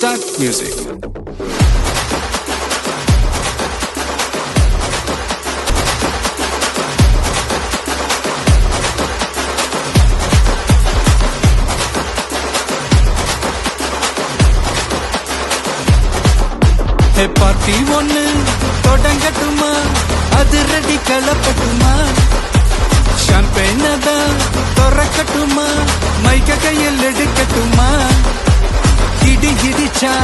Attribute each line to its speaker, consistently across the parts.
Speaker 1: Start music.
Speaker 2: Party ஒண்ணு தொடங்கட்டுமா, அது ready கலப்பட்டுமா, ஷாம்பெயின தான் திறக்கட்டுமா, மைக்க கையில் எடுக்கட்டுமா, இடி இடிச்சா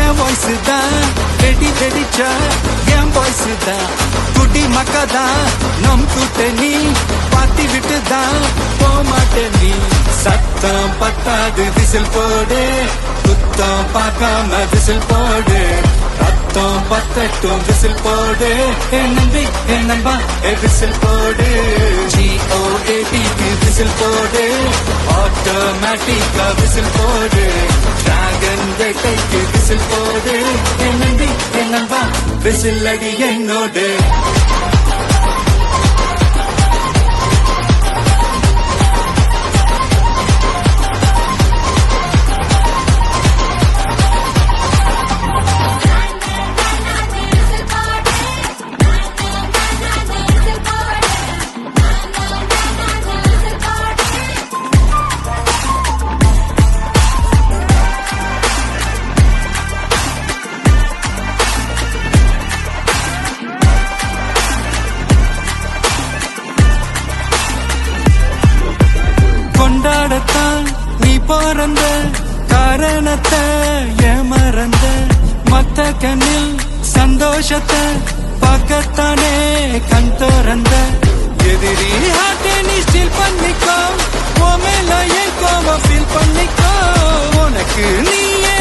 Speaker 2: என் வாய்ஸ் தான், வெடி வெடிச்சா என் வாய்ஸ் தான், குடி மக்கதான் நம் கூட்டணி, பாத்தி விட்டுதான் போமாட்டே நீ. சத்தம் பத்தாது விசில் போடு, குத்தம் பார்க்காம விசில் போடு, ரத்தம் பத்தட்டும் விசில் போடு, என் நம்பி என் நண்பா விசில் போடு, GOATக்கு விசில் போடு, ஆட்டோமேட்டிக்கா விசில் போடு, டிராகன் வேட்டைக்கு விசில் போடு, என் நம்பி என் நண்பா விசில் அடி என்னோடு. கொண்டாடத்தான் நீ பிறந்த காரணத்தை ஏமறந்த, மத்த கண்ணில் சந்தோஷத்தை பார்க்கத்தானே கண் திறந்த, எதிரி ஹார்ட்டை நீ ஸ்டீல் பண்ணிக்கோ, உன் மேல என் கோவம் ஃபீல் பண்ணிக்கோ, உனக்கு நீயே